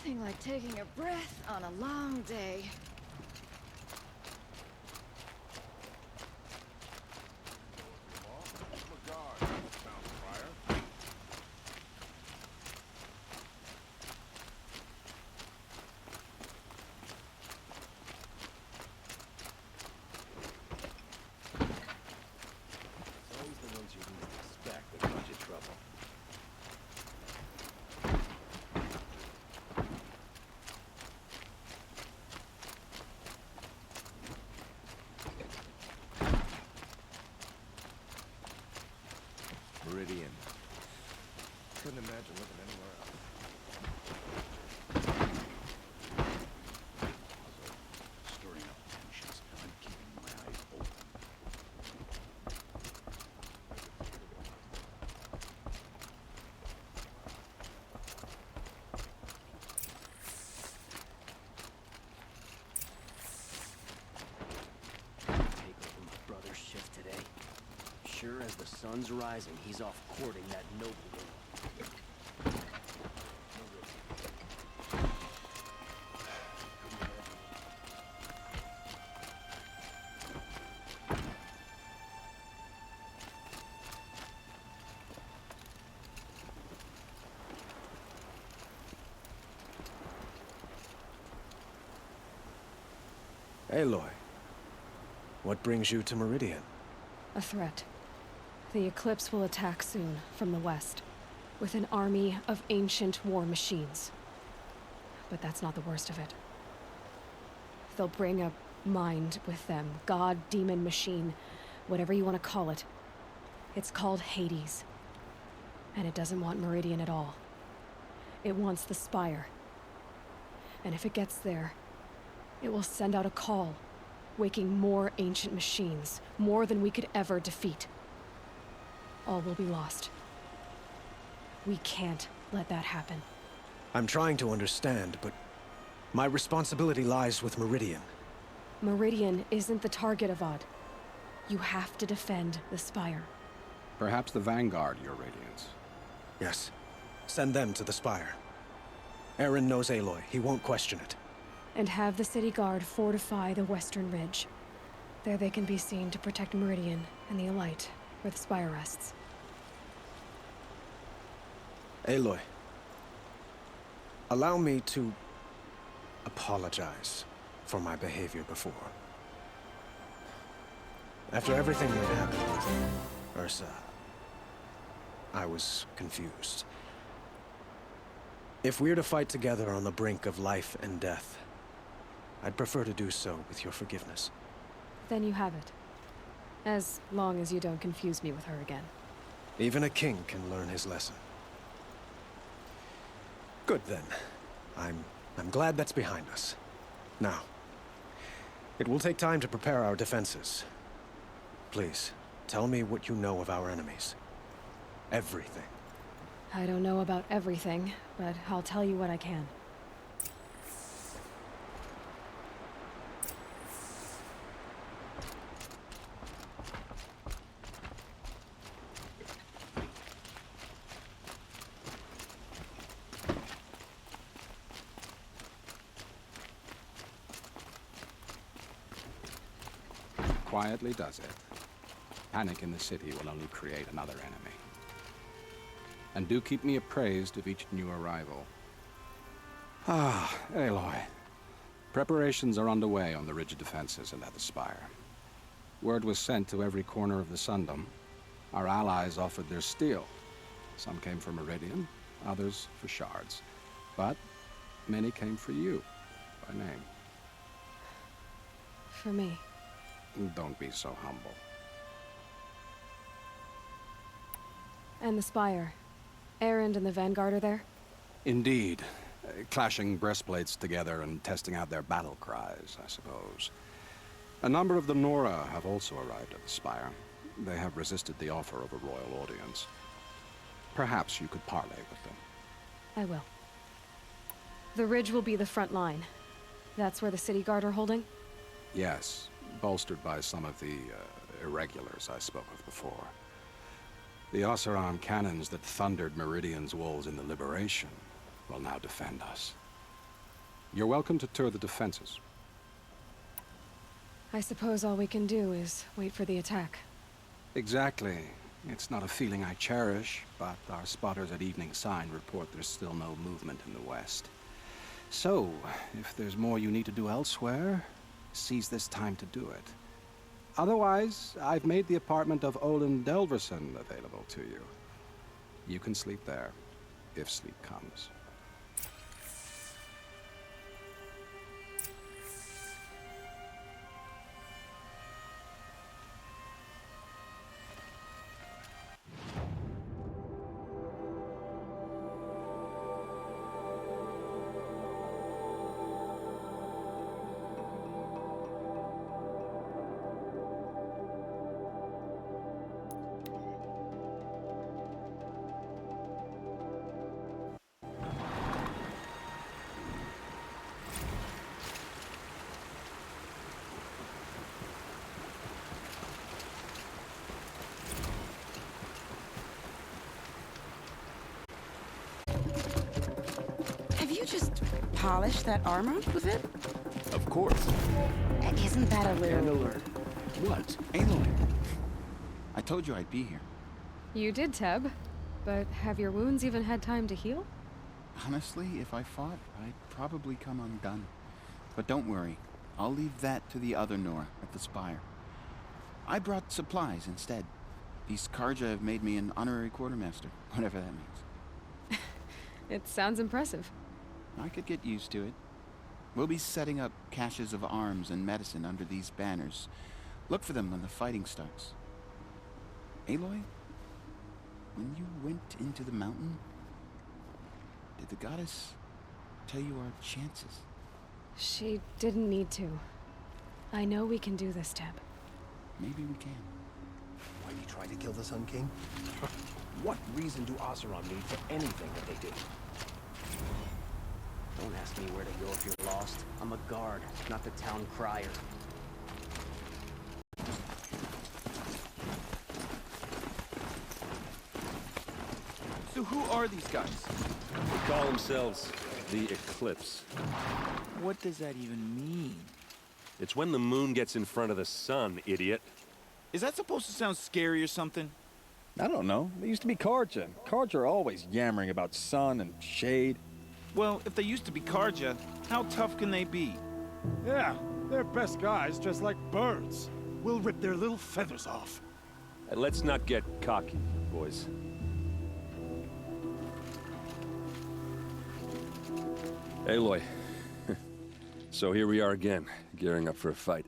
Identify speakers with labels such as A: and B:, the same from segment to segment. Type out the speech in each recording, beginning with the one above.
A: Nothing like taking a breath on a long day.
B: Meridian. Couldn't imagine living anywhere else. Also, stirring up tensions. I'm keeping my eyes open.
C: Take over my brother's shift today. Sure as the sun's rising, he's off courting that noble girl.
B: Aloy, what brings you to Meridian?
D: A threat. The Eclipse will attack soon, from the west, with an army of ancient war machines. But that's not the worst of it. They'll bring a mind with them, god, demon, machine, whatever you want to call it. It's called Hades. And it doesn't want Meridian at all. It wants the Spire. And if it gets there, it will send out a call, waking more ancient machines, more than we could ever defeat. All will be lost. We can't let that happen.
B: I'm trying to understand, but my responsibility lies with Meridian.
D: Meridian isn't the target, Avad. You have to defend the Spire.
E: Perhaps the Vanguard, Your Radiance.
B: Yes. Send them to the Spire. Eren knows Aloy. He won't question it.
D: And have the City Guard fortify the Western Ridge. There they can be seen to protect Meridian and the Elite, where the Spire rests.
B: Aloy, allow me to apologize for my behavior before. After everything that happened with Ursa, I was confused. If we're to fight together on the brink of life and death, I'd prefer to do so with your forgiveness.
D: Then you have it. As long as you don't confuse me with her again.
B: Even a king can learn his lesson. Good then. I'm glad that's behind us. Now, it will take time to prepare our defenses. Please, tell me what you know of our enemies. Everything.
D: I don't know about everything, but I'll tell you what I can.
E: Quietly does it. Panic in the city will only create another enemy. And do keep me appraised of each new arrival. Ah, Aloy. Preparations are underway on the ridge defenses and at the Spire. Word was sent to every corner of the Sundom. Our allies offered their steel. Some came for Meridian, others for shards. But many came for you, by name.
D: For me.
E: Don't be so humble.
D: And the Spire. Erend and the Vanguard are there?
E: Indeed. Clashing breastplates together and testing out their battle cries, I suppose. A number of the Nora have also arrived at the Spire. They have resisted the offer of a royal audience. Perhaps you could parley with them.
D: I will. The ridge will be the front line. That's where the City Guard are holding?
E: Yes, bolstered by some of the irregulars I spoke of before. The Oseram cannons that thundered Meridian's walls in the Liberation will now defend us. You're welcome to tour the defenses.
D: I suppose all we can do is wait for the attack.
E: Exactly. It's not a feeling I cherish, but our spotters at Evening Sign report there's still no movement in the west. So, if there's more you need to do elsewhere, seize this time to do it. Otherwise, I've made the apartment of Olin Delverson available to you. You can sleep there, if sleep comes.
F: Have you just polished that armor with it?
G: Of course.
F: Isn't that a little...
G: And alert. What? Aloy. I told you I'd be here.
D: You did, Teb. But have your wounds even had time to heal?
G: Honestly, if I fought, I'd probably come undone. But don't worry. I'll leave that to the other Nora at the Spire. I brought supplies instead. These Karja have made me an honorary quartermaster, whatever that means.
D: It sounds impressive.
G: I could get used to it. We'll be setting up caches of arms and medicine under these banners. Look for them when the fighting starts. Aloy, when you went into the mountain, did the goddess tell you our chances?
D: She didn't need to. I know we can do this, Teb.
G: Maybe we can.
H: Why you trying to kill the Sun King? What reason do Oseram need for anything that they do?
C: Don't ask me where to go if you're lost. I'm a guard, not the town crier.
I: So who are these guys?
J: They call themselves the Eclipse.
I: What does that even mean?
J: It's when the moon gets in front of the sun, idiot.
I: Is that supposed to sound scary or something?
K: I don't know. They used to be Karja. Karja are always yammering about sun and shade.
I: Well, if they used to be Karja, how tough can they be?
L: Yeah, they're best guys just like birds. We'll rip their little feathers off.
J: And let's not get cocky, boys. Aloy. So here we are again, gearing up for a fight.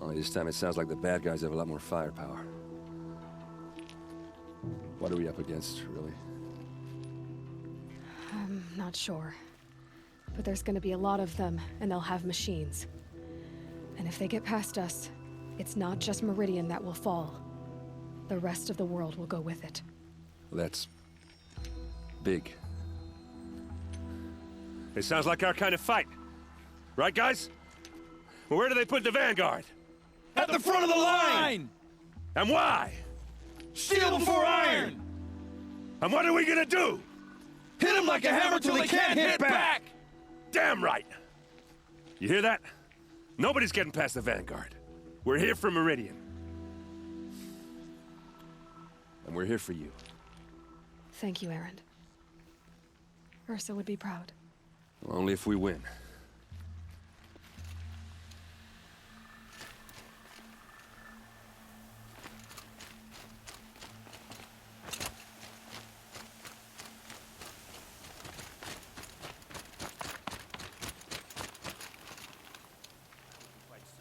J: Only this time it sounds like the bad guys have a lot more firepower. What are we up against, really?
D: I'm not sure. But there's gonna be a lot of them, and they'll have machines. And if they get past us, it's not just Meridian that will fall. The rest of the world will go with it.
J: That's big. It sounds like our kind of fight. Right, guys? Well, where do they put the Vanguard?
I: At the front of the line!
J: And why?
I: Steel before iron!
J: And what are we gonna do?
I: Hit him like a hammer till he can't hit back!
J: Damn right! You hear that? Nobody's getting past the Vanguard. We're here for Meridian. And we're here for you.
D: Thank you, Erend. Ursa would be proud.
J: Well, only if we win.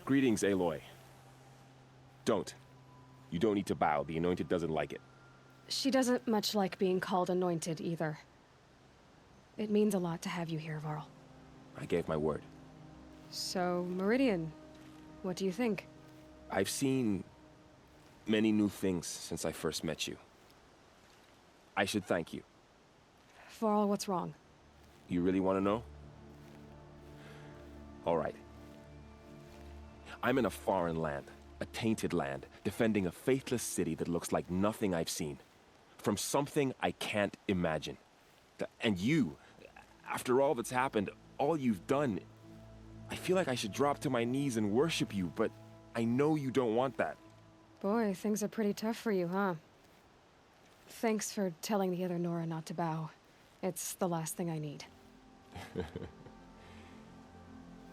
M: Greetings, Aloy. Don't. You don't need to bow. The Anointed doesn't like it.
D: She doesn't much like being called anointed, either. It means a lot to have you here, Varl.
M: I gave my word.
D: So, Meridian, what do you think?
M: I've seen many new things since I first met you. I should thank you.
D: Varl, what's wrong?
M: You really want to know? All right. I'm in a foreign land, a tainted land, defending a faithless city that looks like nothing I've seen. From something I can't imagine. And you, after all that's happened, all you've done, I feel like I should drop to my knees and worship you, but I know you don't want that.
D: Boy, things are pretty tough for you, huh? Thanks for telling the other Nora not to bow. It's the last thing I need.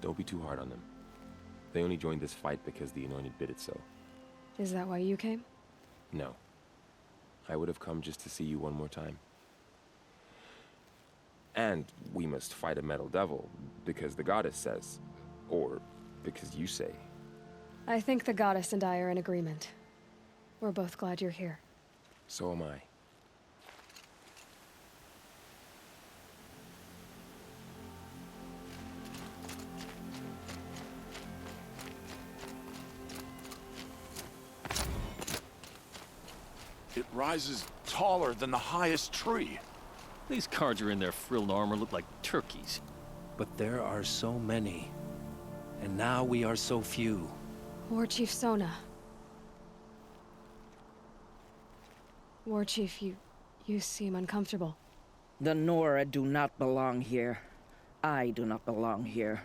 M: Don't be too hard on them. They only joined this fight because the Anointed bid it so.
D: Is that why you came?
M: No. I would have come just to see you one more time. And we must fight a metal devil, because the goddess says. Or because you say.
D: I think the goddess and I are in agreement. We're both glad you're here.
M: So am I.
L: It rises taller than the highest tree.
N: These Carja in their frilled armor look like turkeys.
C: But there are so many. And now we are so few.
D: War Chief Sona. War Chief, you seem uncomfortable.
O: The Nora do not belong here. I do not belong here.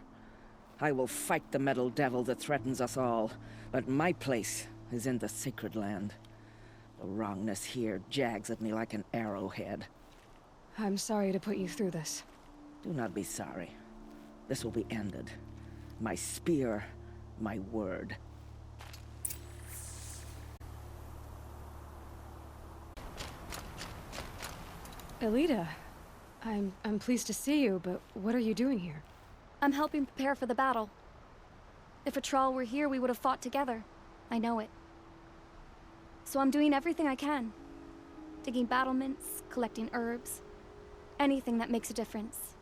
O: I will fight the metal devil that threatens us all, but my place is in the sacred land. The wrongness here jags at me like an arrowhead.
D: I'm sorry to put you through this.
O: Do not be sorry. This will be ended. My spear, my word.
D: Elita, I'm pleased to see you, but what are you doing here?
P: I'm helping prepare for the battle. If a Thrall were here, we would have fought together. I know it. So I'm doing everything I can. Digging battlements, collecting herbs. Anything that makes a difference.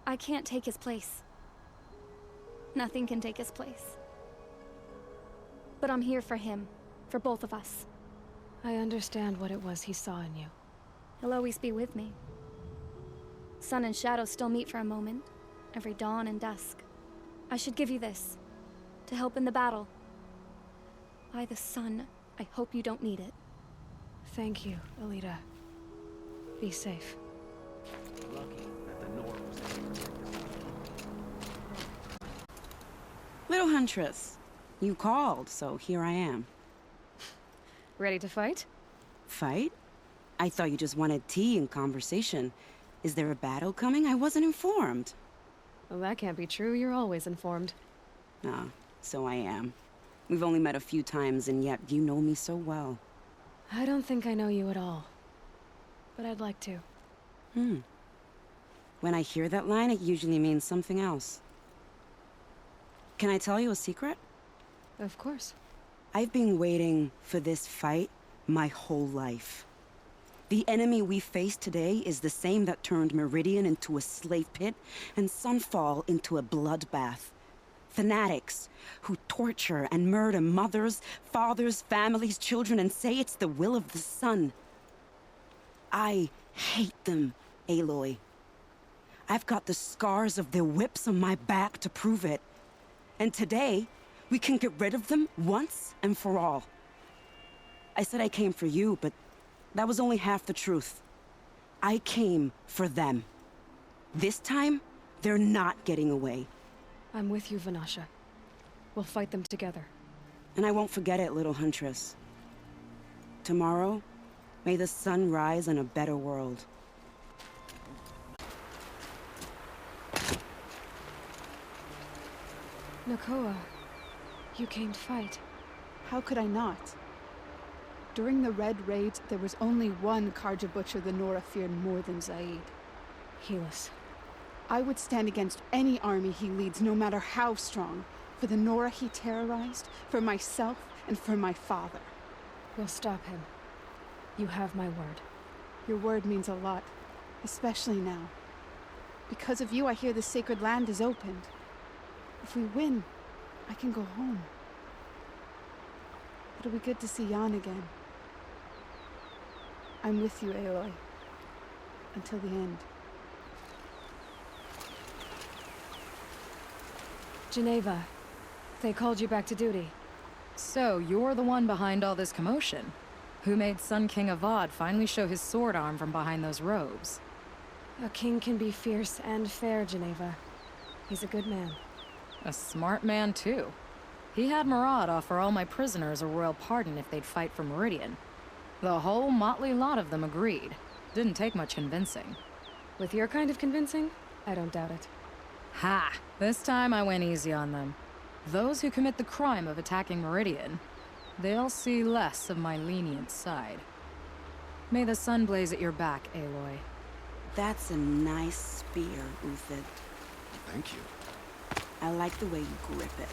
P: I can't take his place. Nothing can take his place. But I'm here for him. For both of us.
D: I understand what it was he saw in you.
P: He'll always be with me. Sun and shadow still meet for a moment. Every dawn and dusk. I should give you this. To help in the battle. By the sun, I hope you don't need it.
D: Thank you, Elita. Be safe.
C: Lucky that the Nora was
F: Little Huntress, you called, so here I am.
D: Ready to fight?
F: Fight? I thought you just wanted tea and conversation. Is there a battle coming? I wasn't informed.
D: Well, that can't be true. You're always informed.
F: Ah, so I am. We've only met a few times, and yet you know me so well.
D: I don't think I know you at all. But I'd like to.
F: When I hear that line, it usually means something else. Can I tell you a secret?
D: Of course.
F: I've been waiting for this fight my whole life. The enemy we face today is the same that turned Meridian into a slave pit and Sunfall into a bloodbath. Fanatics who torture and murder mothers, fathers, families, children, and say it's the will of the sun. I hate them, Aloy. I've got the scars of their whips on my back to prove it. And today, we can get rid of them once and for all. I said I came for you, but that was only half the truth. I came for them. This time, they're not getting away.
D: I'm with you, Vanasha. We'll fight them together.
F: And I won't forget it, little Huntress. Tomorrow, may the sun rise in a better world.
D: Nakoa, you came to fight.
Q: How could I not? During the Red Raids, there was only one Carja butcher the Nora feared more than Zaid.
D: Helis.
Q: I would stand against any army he leads, no matter how strong. For the Nora he terrorized, for myself, and for my father.
D: We'll stop him. You have my word.
Q: Your word means a lot, especially now. Because of you, I hear the sacred land is opened. If we win, I can go home. It'll be good to see Jan again. I'm with you, Aloy. Until the end.
D: Geneva, they called you back to duty.
R: So, you're the one behind all this commotion? Who made Sun King Avad finally show his sword arm from behind those robes?
D: A king can be fierce and fair, Geneva. He's a good man.
R: A smart man, too. He had Murad offer all my prisoners a royal pardon if they'd fight for Meridian. The whole motley lot of them agreed. Didn't take much convincing.
D: With your kind of convincing, I don't doubt it.
R: Ha! This time I went easy on them. Those who commit the crime of attacking Meridian, they'll see less of my lenient side. May the sun blaze at your back, Aloy.
F: That's a nice spear, Uthid.
G: Thank you.
F: I like the way you grip it.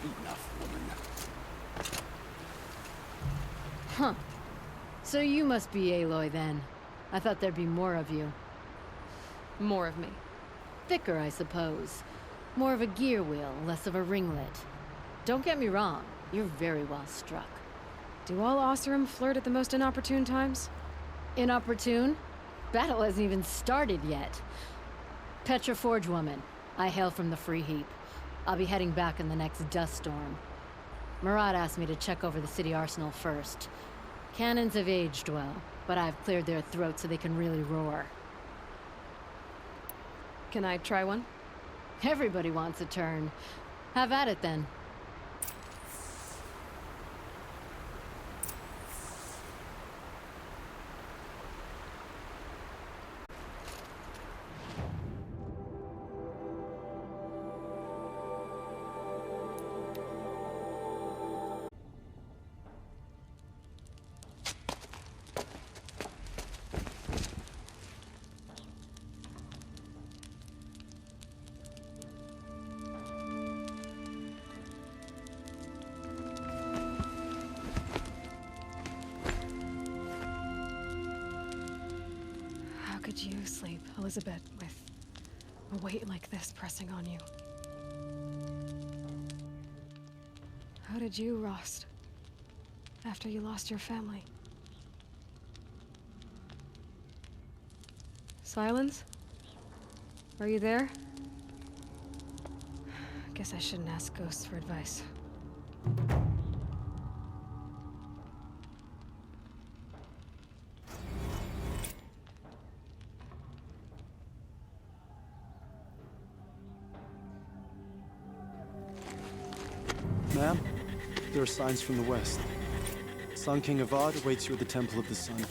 G: Enough, woman.
S: Huh. So you must be Aloy, then. I thought there'd be more of you.
D: More of me.
S: Thicker, I suppose. More of a gear wheel, less of a ringlet. Don't get me wrong, you're very well struck.
D: Do all Oseram flirt at the most inopportune times?
S: Inopportune? Battle hasn't even started yet. Petra Forge woman. I hail from the Free Heap. I'll be heading back in the next dust storm. Murad asked me to check over the city arsenal first. Cannons have aged well, but I've cleared their throats so they can really roar.
D: Can I try one?
S: Everybody wants a turn. Have at it, then.
D: How could you sleep, Elizabeth, with a weight like this pressing on you? How did you, Rost, after you lost your family? Silence? Are you there? Guess I shouldn't ask ghosts for advice.
L: Ma'am, there are signs from the west. Sun King Avad awaits you at the Temple of the Sun.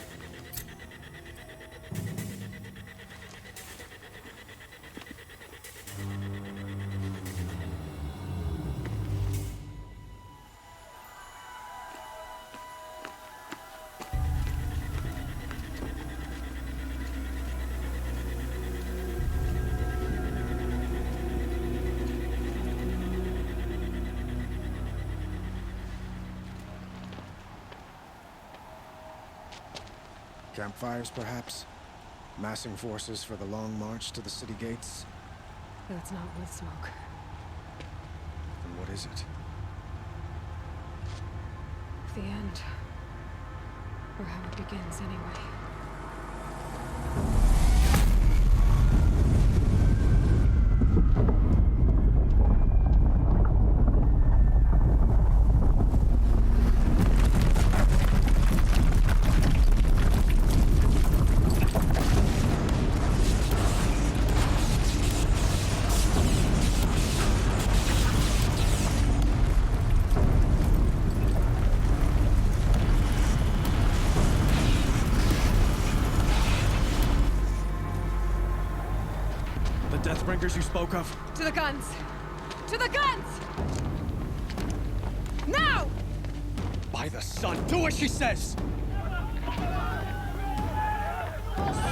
B: Campfires, perhaps? Massing forces for the long march to the city gates?
D: That's not wood smoke.
B: Then what is it?
D: The end. Or how it begins, anyway.
B: Deathbringers you spoke of?
D: To the guns! To the guns! Now!
B: By the sun, do as she says!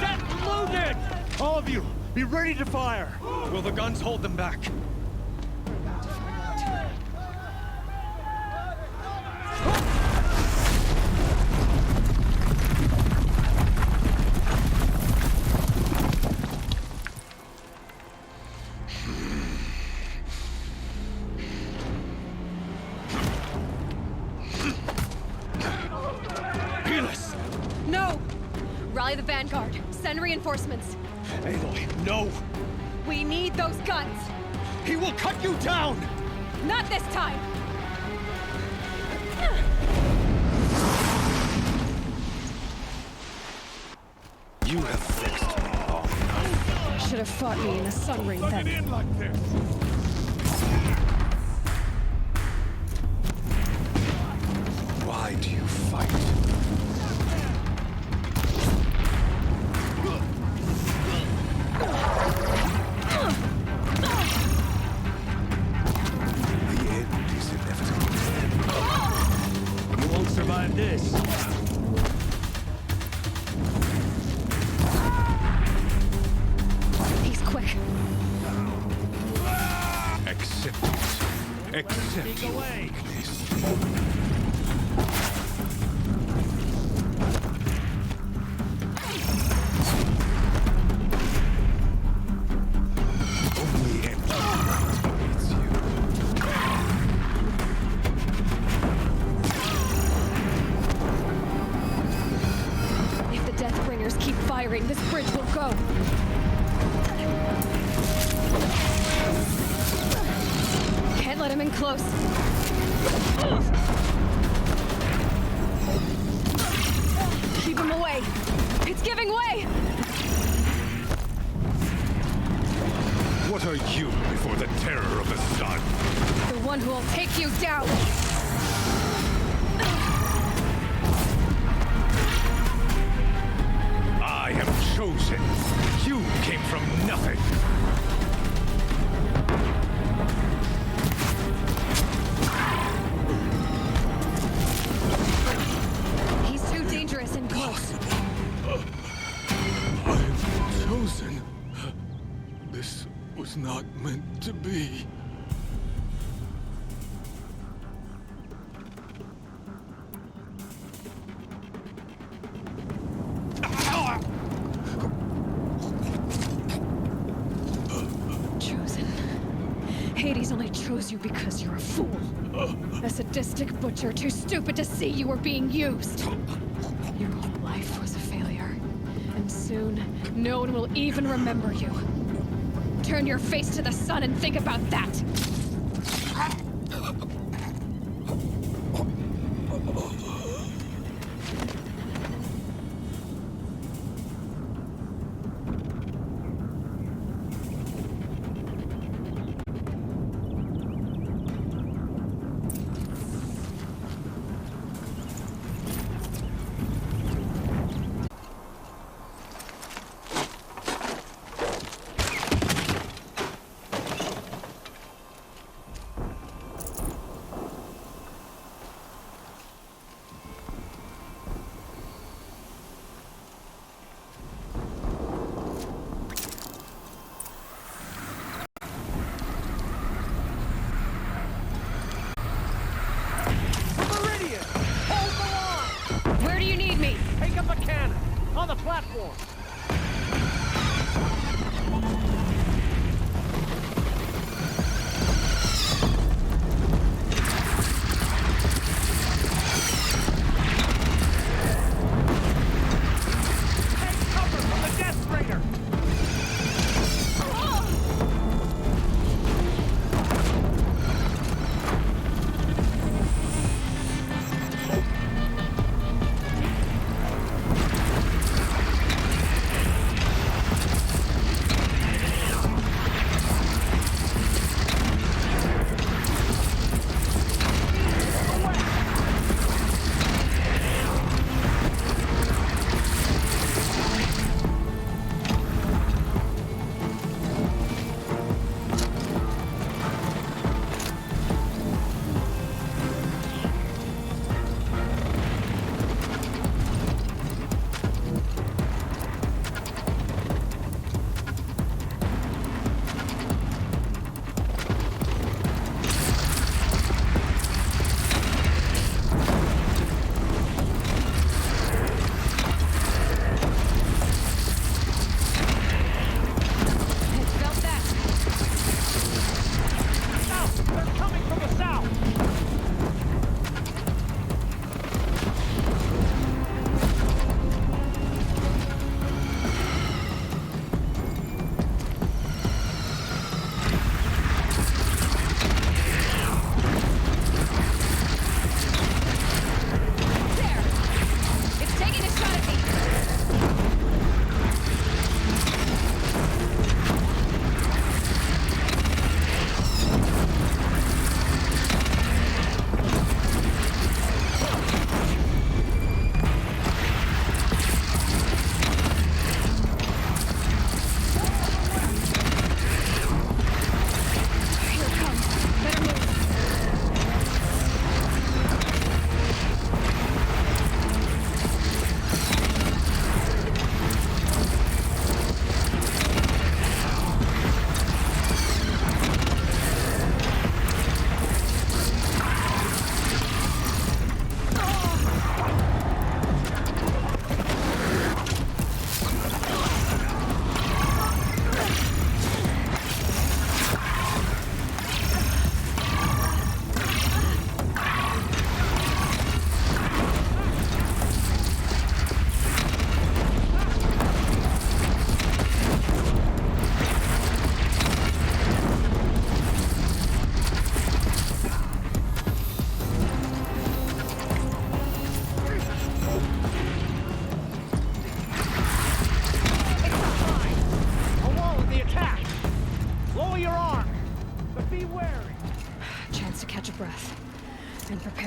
L: Set loaded! All of you, be ready to fire!
B: Will the guns hold them back?
D: No! Rally the vanguard. Send reinforcements.
B: Aloy, no!
D: We need those guns!
B: He will cut you down!
D: Not this time!
B: You have fixed me.
D: should have fought me in the Sun Ring then.
T: In like this.
B: Why do you fight? The end is inevitable.
C: You won't survive this.
D: He's quick.
T: Accept it. Accept your weakness.
D: If the Deathbringers keep firing, this bridge will go. Can't let him in close. Keep him away. It's giving way.
T: What are you before the terror of the sun?
D: The one who will take you down.
T: I am chosen. You came from nothing.
D: He's too dangerous and close.
T: I'm chosen. This was not meant to be.
D: Chosen. Hades only chose you because you're a fool. A sadistic butcher too stupid to see you were being used. Your whole life was a failure. And soon, no one will even remember you. Turn your face to the sun and think about that! Where do you need me?
C: Take up a cannon on the platform. Take cover from the Death Raider.
D: catch a breath and prepare.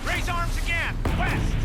I: Raise arms again! West!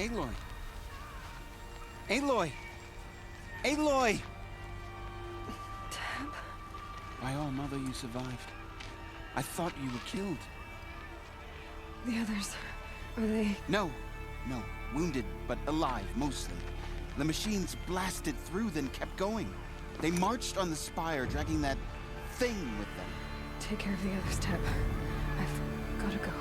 G: Aloy! Aloy! Aloy!
Q: Tab?
G: By all, Mother, you survived. I thought you were killed.
Q: The others, are they...
G: No. Wounded, but alive, mostly. The machines blasted through, then kept going. They marched on the spire, dragging that thing with them.
Q: Take care of the others, Tab. I've gotta go.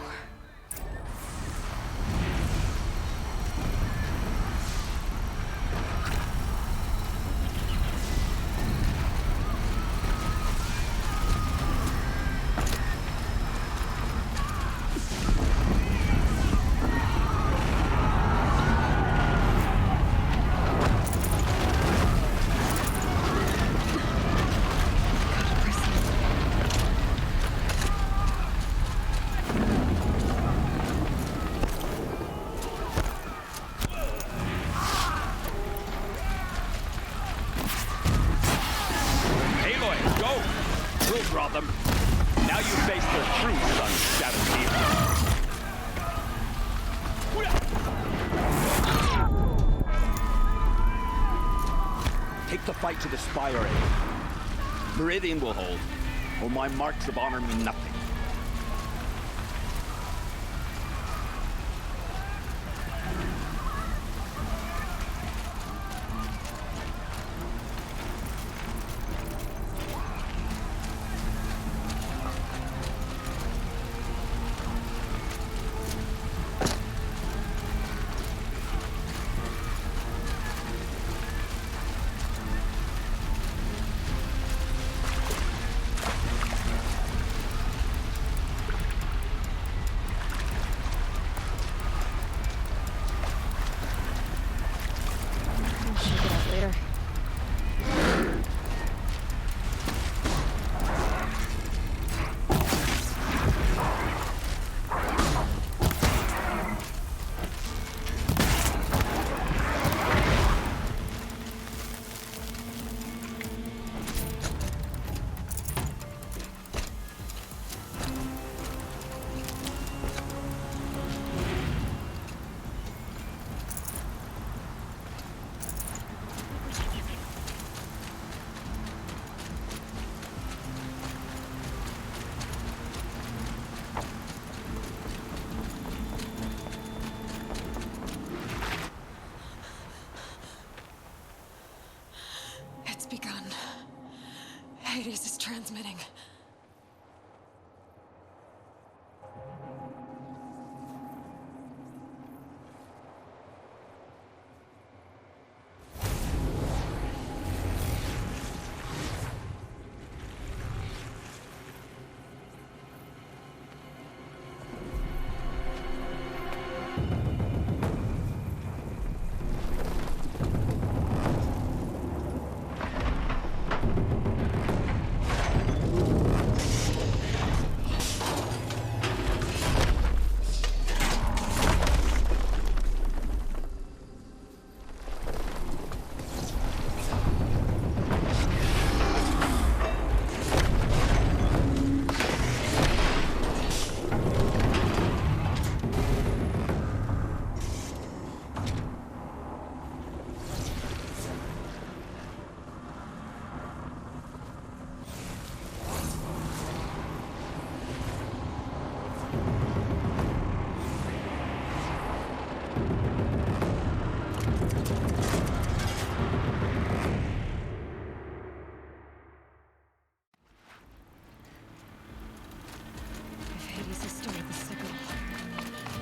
C: Take the fight to the spire. Meridian will hold, or my marks of honor mean nothing.
D: Begun. Hades is transmitting.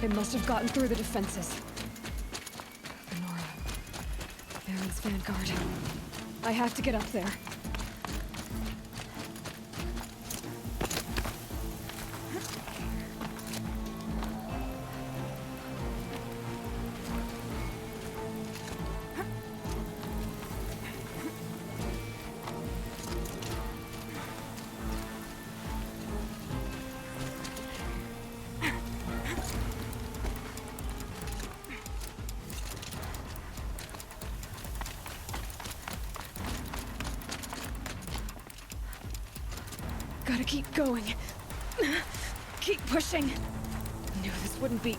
D: It must have gotten through the defenses. Nora. Baron's vanguard. I have to get up there. Gotta keep going. Keep pushing. Knew this wouldn't be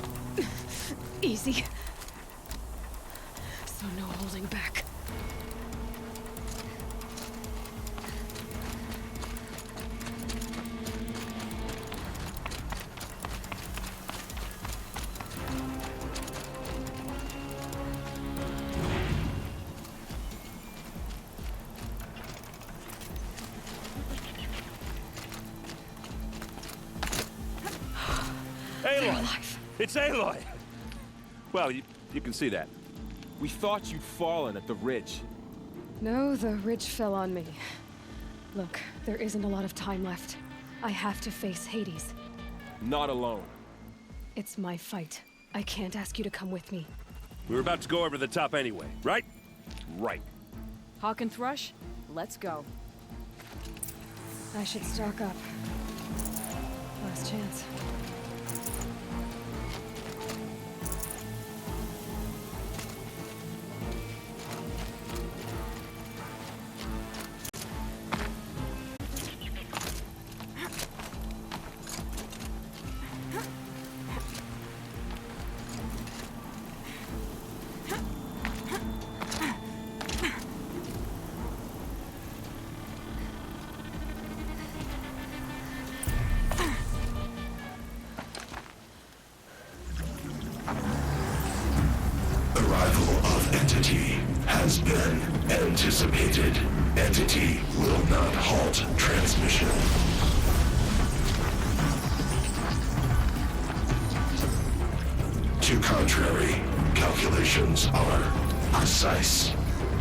D: easy. So no holding back.
J: Aloy! It's Aloy! Well, you can see that.
M: We thought you'd fallen at the ridge.
D: No, the ridge fell on me. Look, there isn't a lot of time left. I have to face Hades.
M: Not alone.
D: It's my fight. I can't ask you to come with me.
J: We were about to go over the top anyway, right?
M: Right.
R: Hawk and Thrush, let's go.
D: I should stock up. Last chance.
U: Arrival of Entity has been anticipated. Entity will not halt transmission. To contrary, calculations are precise.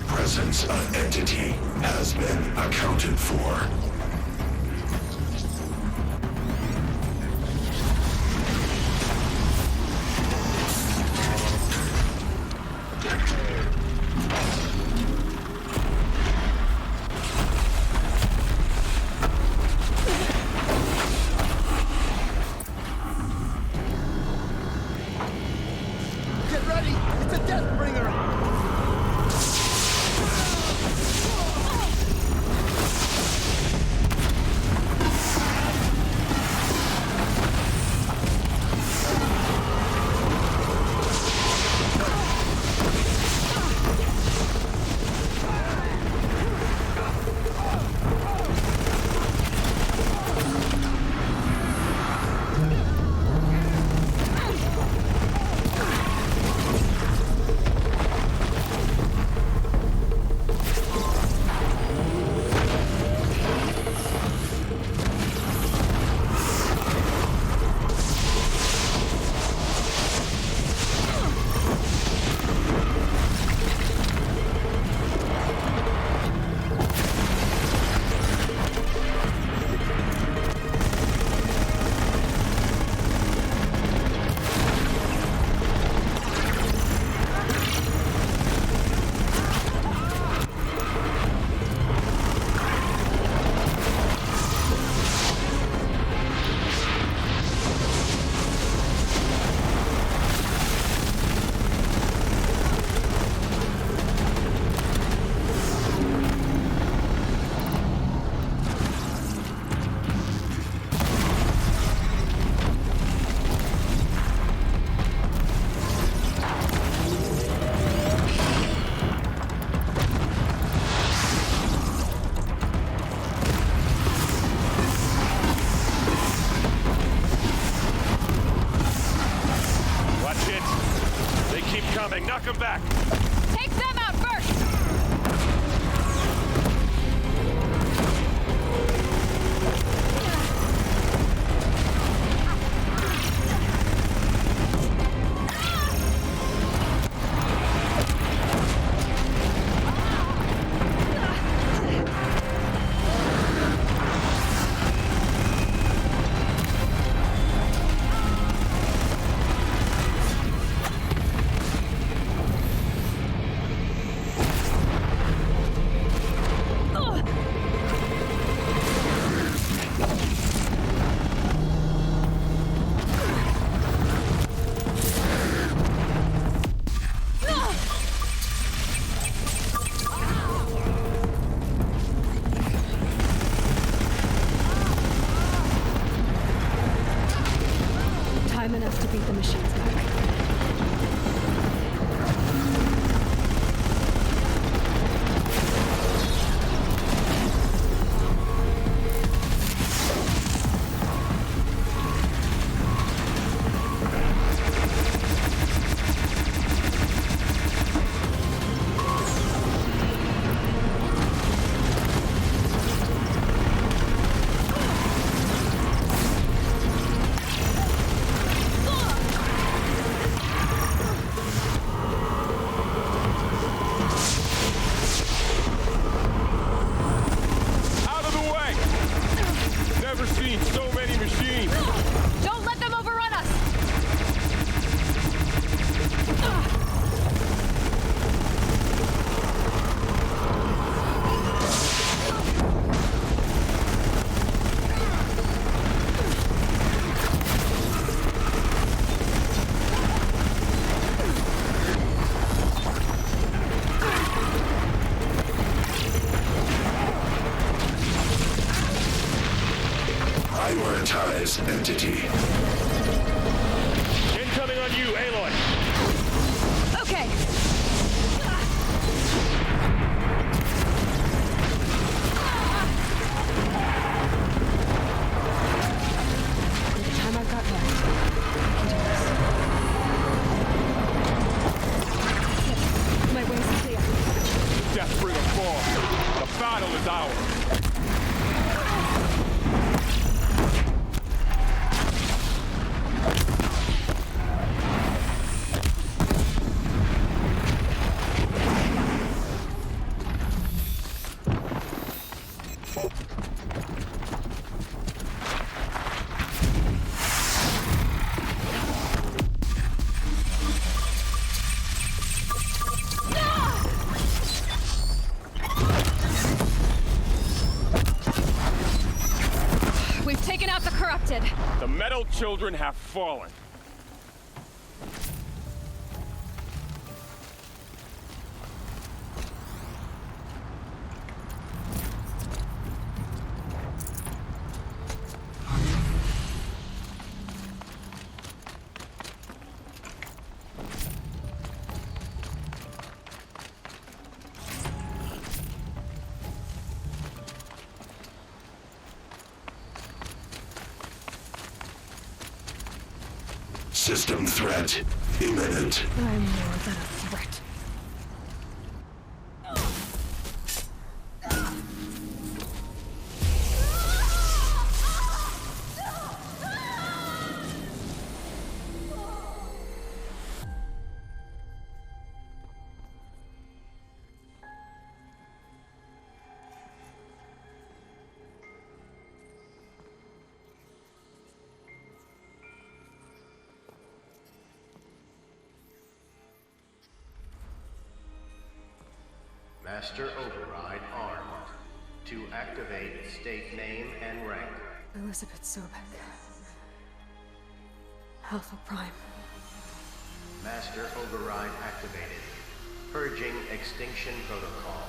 U: Presence of Entity has been accounted for.
H: Get ready! It's a Deathbringer!
U: Prioritize entity.
M: Incoming on you, Aloy!
D: Okay. With the time I've got left, I can do this. My wings are clear.
M: Desperate or fall, the battle is ours.
D: We've taken out the corrupted.
M: The metal children have fallen.
U: System threat imminent.
D: I'm more than a threat.
A: Master Override armed. To activate, state name and rank.
D: Elizabeth Sobek. Alpha Prime.
A: Master Override activated. Purging Extinction Protocol.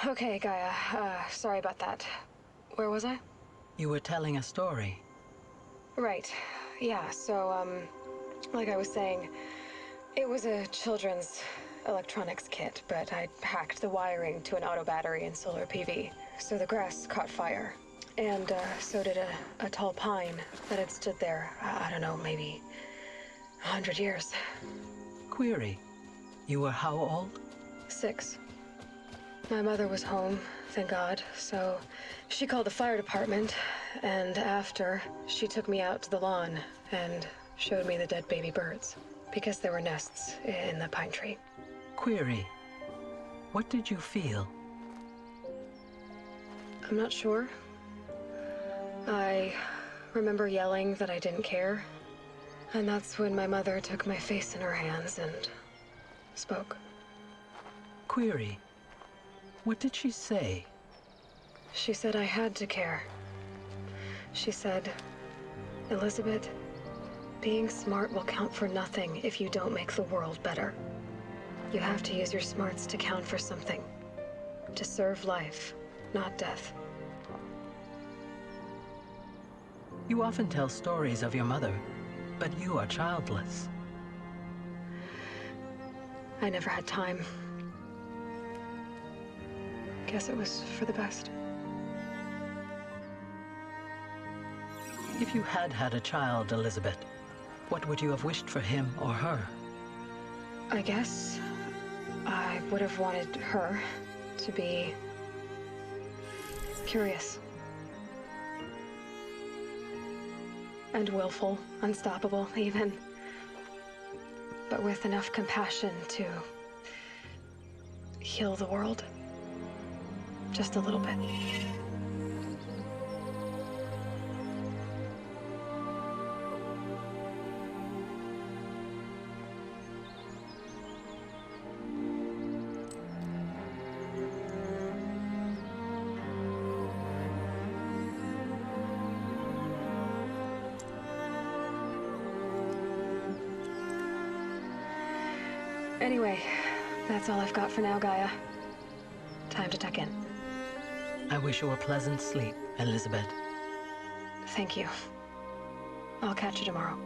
D: Okay, Gaia. Sorry about that. Where was I?
V: You were telling a story.
D: Right. Yeah, so, like I was saying, it was a children's electronics kit, but I hacked the wiring to an auto battery and solar PV. So the grass caught fire. And, so did a tall pine that had stood there, I don't know, maybe
V: 100 years.
C: Query, you were how old?
V: 6. My mother was home, thank God, so she called the fire department, and after, she took me out to the lawn and showed me the dead baby birds, because there were nests in the pine tree.
C: Query, what did you feel?
V: I'm not sure. I remember yelling that I didn't care, and that's when my mother took my face in her hands and spoke.
C: Query, what did she say?
V: She said I had to care. She said, Elizabeth, being smart will count for nothing if you don't make the world better. You have to use your smarts to count for something. To serve life, not death.
C: You often tell stories of your mother, but you are childless.
V: I never had time. Guess it was for the best.
C: If you had had a child, Elizabeth, what would you have wished for him or her?
V: I guess I would have wanted her to be curious. And willful, unstoppable even. But with enough compassion to heal the world. Just a little bit. Anyway, that's all I've got for now, Gaia. Time to tuck in.
C: I wish you a pleasant sleep, Elizabeth.
V: Thank you. I'll catch you tomorrow.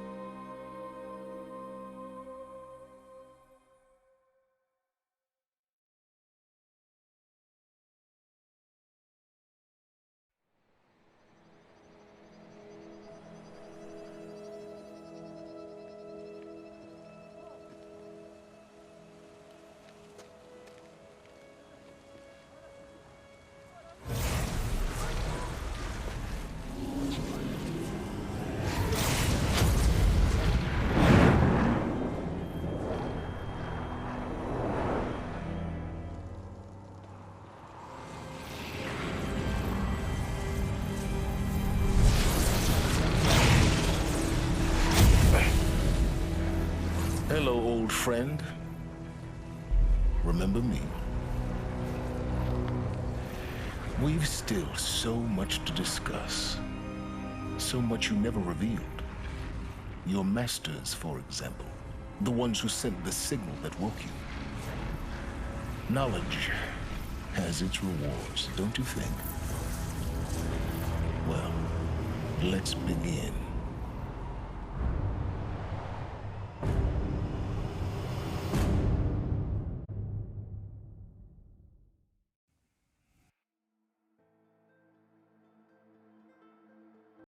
U: Hello, old friend. Remember me? We've still so much to discuss. So much you never revealed. Your masters, for example. The ones who sent the signal that woke you. Knowledge has its rewards, don't you think? Well, let's begin.